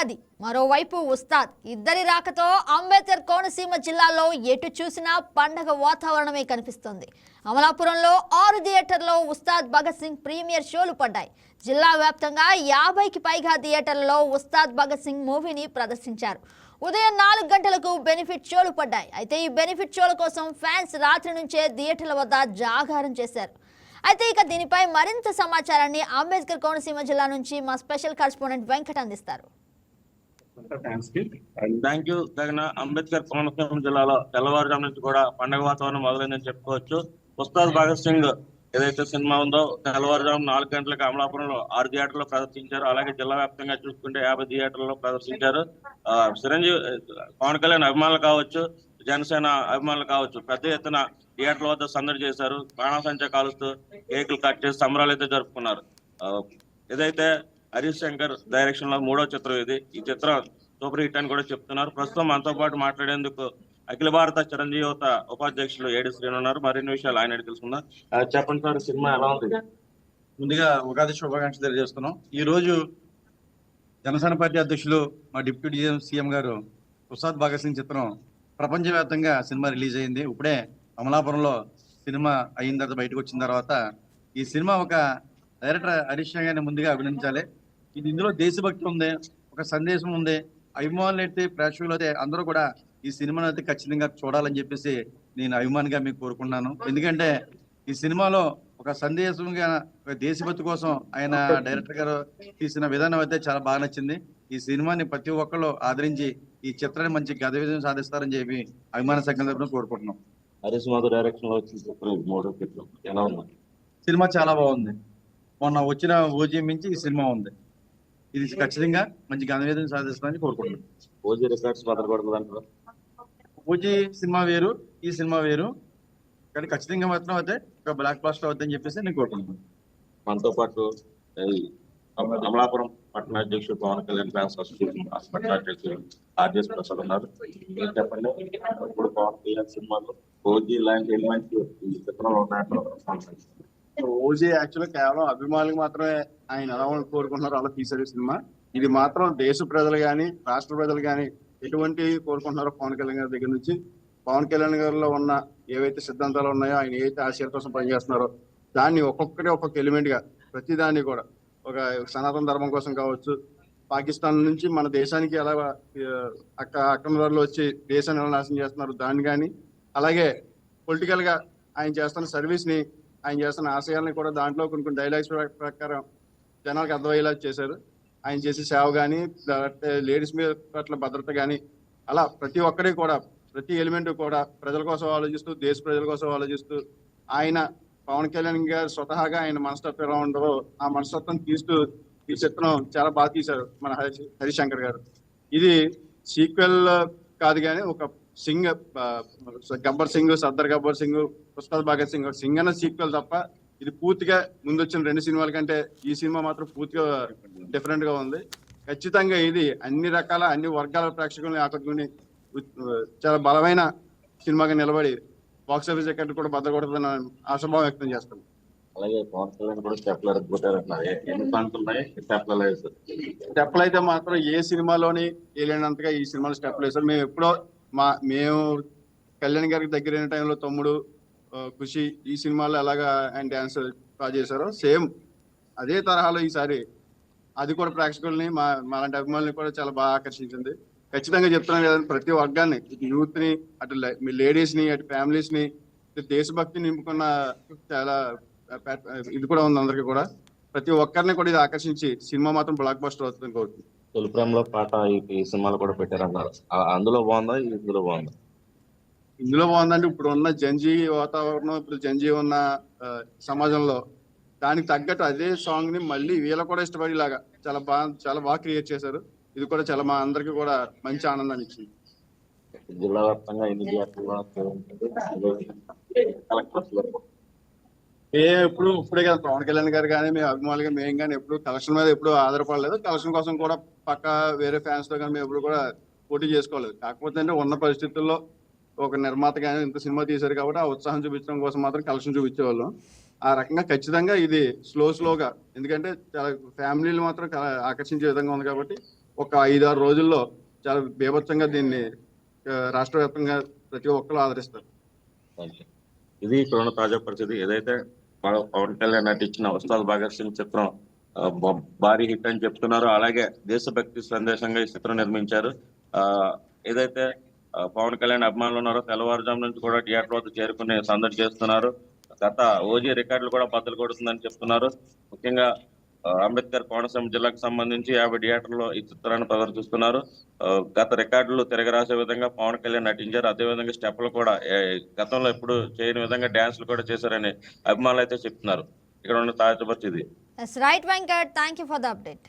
పైగాది, మరోవైపు ఉస్తాద్ ఇద్దరి రాకతో అంబేద్కర్ కోనసీమ జిల్లాలో ఎటు చూసినా పండగ వాతావరణమే కనిపిస్తోంది. అమలాపురంలో 6 థియేటర్లో ఉస్తాద్ భగత్ సింగ్ ప్రీమియర్ షోలు పడ్డాయి. జిల్లా వ్యాప్తంగా 50కి పైగా థియేటర్లలో ఉస్తాద్ భగత్ సింగ్ మూవీని ప్రదర్శించారు. ఉదయం 4 గంటలకు బెనిఫిట్ షోలు పడ్డాయి. అయితే ఈ బెనిఫిట్ షోల కోసం ఫ్యాన్స్ రాత్రి నుంచే థియేటర్ల వద్ద జాగారం చేశారు. అయితే ఇక దీనిపై మరింత సమాచారాన్ని అంబేద్కర్ కోనసీమ జిల్లా నుంచి మా స్పెషల్ కరెస్పాండెంట్ వెంకట్ అందిస్తారు. థ్యాంక్ యూ తగిన అంబేద్కర్ కోనసీమ జిల్లాలో తెల్లవారుజాము నుంచి కూడా పండగ వాతావరణం మొదలైందని చెప్పుకోవచ్చు. ఉస్తాద్ భగత్ సింగ్ ఏదైతే సినిమా ఉందో తెల్లవారుజాము 4 గంటలకు అమలాపురంలో 6 థియేటర్లో ప్రదర్శించారు. అలాగే జిల్లా వ్యాప్తంగా చూసుకుంటే 50 థియేటర్లలో ప్రదర్శించారు. చిరంజీవి పవన్ కళ్యాణ్ అభిమానులు కావచ్చు, జనసేన అభిమానులు కావచ్చు పెద్ద ఎత్తున థియేటర్ల వద్ద సందడి చేశారు. బాణాసంచా కాలుస్తూ కేకులు కట్ చేసి సంబరాలు అయితే జరుపుకున్నారు. ఏదైతే హరీష్ శంకర్ డైరెక్షన్ లో 3వ చిత్రం ఇది. ఈ చిత్రం సూపర్ హిట్ అని కూడా చెప్తున్నారు. ప్రస్తుతం మనతో పాటు మాట్లాడేందుకు అఖిల భారత చిరంజీవి యువత ఉపాధ్యక్షులు ఏడి శ్రీను ఉన్నారు. మరిన్ని విషయాలు ఆయన తెలుసుకుందాం. చెప్పండి సార్, సినిమా ఎలా ఉంది? ముందుగా ఉగాది శుభాకాంక్షలు తెలియజేస్తున్నాం. ఈ రోజు జనసేన పార్టీ అధ్యక్షులు మా డిప్యూటీ సీఎం గారు ఉస్తాద్ భగత్ సింగ్ చిత్రం ప్రపంచవ్యాప్తంగా సినిమా రిలీజ్ అయింది. ఇప్పుడే అమలాపురంలో సినిమా అయిన తర్వాత బయటకు వచ్చిన తర్వాత ఈ సినిమా ఒక డైరెక్టర్ హరీష్ గారిని ముందుగా అభినందించాలి. ఇందులో దేశభక్తి ఉంది, ఒక సందేశం ఉంది. అభిమానులు అయితే ప్రేక్షకులు అయితే అందరూ కూడా ఈ సినిమాను అయితే ఖచ్చితంగా చూడాలని చెప్పేసి నేను అభిమానిగా మీకు కోరుకున్నాను. ఎందుకంటే ఈ సినిమాలో ఒక సందేశంగా ఒక దేశభక్తి కోసం ఆయన డైరెక్టర్ గారు తీసిన విధానం అయితే చాలా బాగా నచ్చింది. ఈ సినిమాని ప్రతి ఒక్కళ్ళు ఆదరించి ఈ చిత్రాన్ని మంచి గత విజయం సాధిస్తారని చెప్పి అభిమాన సంఘం తరపున కోరుకుంటున్నాం. హరీష్ మాధవ్ డైరెక్షన్ లో వచ్చిన చిత్రం 3వ చిత్రం ఎలా ఉంది? సినిమా చాలా బాగుంది. మొన్న వచ్చిన ఓజీ మించి ఈ సినిమా ఉంది. ఇది ఖచ్చితంగా మంచి ఘన విజయం సాధిస్తారని కోరుకుంటున్నాం. ఓజీ రికార్డ్స్ బదలకూడదు అంటారు. ఓజీ సినిమా వేరు, ఈ సినిమా వేరు, కానీ ఖచ్చితంగా మాత్రం అయితే ఒక బ్లాక్ బాస్టర్ అవుతుందని చెప్పేసి నేను కోరుకుంటున్నాను. మనతో పాటు అమలాపురం పట్టణ అధ్యక్షుడు పవన్ కళ్యాణ్ ఫ్యాన్స్ అసోసియేషన్ పట్టణ అధ్యక్షుడు ఆర్జెస్ ప్రసాద్ ఉన్నారు. చెప్పండి, ఇప్పుడు పవన్ కళ్యాణ్ సినిమాలో ఓజీ లాంటి ఎలిమెంట్స్ ఈ చిత్రంలో ఉన్నట్లు ఓజీ యాక్చువల్గా కేవలం అభిమానులకు మాత్రమే ఆయన ఎలా కోరుకుంటున్నారు అలా తీశారు సినిమా. ఇది మాత్రం దేశ ప్రజలు కానీ రాష్ట్ర ప్రజలు కానీ ఎటువంటి కోరుకుంటున్నారో పవన్ కళ్యాణ్ గారి దగ్గర నుంచి, పవన్ కళ్యాణ్ గారిలో ఉన్న ఏవైతే సిద్ధాంతాలు ఉన్నాయో, ఆయన ఏవైతే ఆశయాల కోసం పనిచేస్తున్నారో దాన్ని ఒక్కొక్క ఎలిమెంట్ గా ప్రతి దాన్ని కూడా ఒక సనాతన ధర్మం కోసం కావచ్చు, పాకిస్తాన్ నుంచి మన దేశానికి ఎలా అక్రమదారులు వచ్చి దేశాన్ని ఎలా నాశనం చేస్తున్నారు దాన్ని కానీ, అలాగే పొలిటికల్ గా ఆయన చేస్తున్న సర్వీస్ ని, ఆయన చేస్తున్న ఆశయాలని కూడా దాంట్లో కొన్ని డైలాగ్స్ ప్రకారం జనాలకు అర్థమయ్యేలా చేశారు. ఆయన చేసే సేవ కానీ, లేడీస్ మీద పట్ల భద్రత కానీ, అలా ప్రతి ఒక్కరికి కూడా ప్రతి ఎలిమెంట్ కూడా ప్రజల కోసం ఆలోచిస్తూ, దేశ ప్రజల కోసం ఆలోచిస్తూ, ఆయన పవన్ కళ్యాణ్ గారు స్వతహాగా ఆయన మనస్తత్వం ఎలా ఉండదో ఆ మనస్తత్వం తీస్తూ ఈ చిత్రం చాలా బాగా తీశారు మన హరీష్ శంకర్ గారు. ఇది సీక్వెల్ కాదు కానీ ఒక సింగ్, గబ్బర్ సింగ్, సర్దార్ గబ్బర్ సింగ్, ఉస్తాద్ భగత్ సింగ్, సింగ్ అన్న సీక్వెల్ తప్ప ఇది పూర్తిగా ముందు వచ్చిన 2 సినిమాల కంటే ఈ సినిమా మాత్రం పూర్తిగా డిఫరెంట్ గా ఉంది. ఖచ్చితంగా ఇది అన్ని రకాల అన్ని వర్గాల ప్రేక్షకుల్ని ఆకట్టుకుని చాలా బలమైన సినిమాగా నిలబడి బాక్స్ ఆఫీస్ రికార్డు కూడా బద్దకొడుతుందని ఆశాభావం వ్యక్తం చేస్తాను. అలాగే పవన్ కళ్యాణ్ కూడా స్టెప్లు అయితే మాత్రం ఏ సినిమాలోని వేయలేనంతగా ఈ సినిమాలో స్టెప్లు వేశారు. మేము ఎప్పుడో మేము కళ్యాణ్ గారికి దగ్గరైన టైంలో తమ్ముడు, ఖుషి ఈ సినిమాలో ఎలాగా ఆయన డ్యాన్స్ బాగా చేశారో సేమ్ అదే తరహాలో ఈసారి అది కూడా ప్రేక్షకుల్ని మాలాంటి అభిమానుల్ని కూడా చాలా బాగా ఆకర్షించింది. ఖచ్చితంగా చెప్తున్నాను కదా, ప్రతి వర్గాన్ని, యూత్ ని, అటు లేడీస్ ని, అటు ఫ్యామిలీస్ ని, దేశభక్తి నింపుకున్న చాలా ఇది కూడా ఉంది అందరికి కూడా. ప్రతి ఒక్కరిని కూడా ఇది ఆకర్షించి సినిమా మాత్రం బ్లాక్ బస్టర్ అవుతుంది కోరుతుంది. తొలిప్రేమలో పాట ఈ సినిమాలు కూడా పెట్టారన్నారు. అందులో బాగుందా, ఇందులో బాగుందా? ఇందులో బాగుందంటే ఇప్పుడు ఉన్న జంజీ వాతావరణం, ఇప్పుడు జంజీ ఉన్న సమాజంలో దానికి తగ్గట్టు అదే సాంగ్ ని మళ్ళీ వీళ్ళ కూడా ఇష్టపడేలాగా చాలా బాగా క్రియేట్ చేశారు. ఇది కూడా చాలా మా అందరికి కూడా మంచి ఆనందాన్ని ఇచ్చింది. జిల్లా వ్యాప్తంగా ఇప్పుడే కదా పవన్ కళ్యాణ్ గారు కానీ మేము అభిమానులుగా మేము కానీ ఎప్పుడు కలెక్షన్ మీద ఎప్పుడు ఆధారపడలేదు. కలెక్షన్ కోసం కూడా పక్క వేరే ఫ్యాన్స్ తో కానీ మేము ఎప్పుడు కూడా పోటీ చేసుకోలేదు. కాకపోతే అంటే ఉన్న పరిస్థితుల్లో ఒక నిర్మాత కానీ ఇంత సినిమా తీశారు కాబట్టి ఆ ఉత్సాహం చూపించడం కోసం మాత్రం కలెక్షన్ చూపించేవాళ్ళం. ఆ రకంగా ఖచ్చితంగా ఇది స్లోగా, ఎందుకంటే చాలా ఫ్యామిలీలు మాత్రం ఆకర్షించే విధంగా ఉంది కాబట్టి ఒక 5-6 రోజుల్లో చాలా బీభత్సంగా దీన్ని రాష్ట్ర వ్యాప్తంగా ప్రతి ఒక్కరు ఆదరిస్తారు. ఇది ఇప్పుడున్న తాజా పరిస్థితి. ఏదైతే పవన్ కళ్యాణ్ నటించిన ఉస్తాద్ భగత్ సింగ్ చిత్రం భారీ హిట్ అని చెప్తున్నారు. అలాగే దేశభక్తి సందేశంగా ఈ చిత్రం నిర్మించారు. ఏదైతే పవన్ కళ్యాణ్ అభిమానులు ఉన్నారో తెల్లవారుజాము నుంచి కూడా థియేటర్ వద్ద చేరుకుని సందడి చేస్తున్నారు. గత ఓజీ రికార్డులు కూడా బద్దలు కొడుతుందని చెప్తున్నారు. ముఖ్యంగా అంబేద్కర్ కోనసీమ జిల్లాకు సంబంధించి 50 థియేటర్లో ఈ చిత్రాన్ని ప్రదర్శిస్తున్నారు. గత రికార్డులు తిరగరాసే విధంగా పవన్ కళ్యాణ్ నటించారు. అదేవిధంగా స్టెప్లు కూడా గతంలో ఎప్పుడు చేయని విధంగా డాన్సులు కూడా చేశారని అభిమానులు అయితే చెప్తున్నారు. ఇక్కడ ఉన్న తాజా పరిస్థితి. Right Venkat, thank you for the update.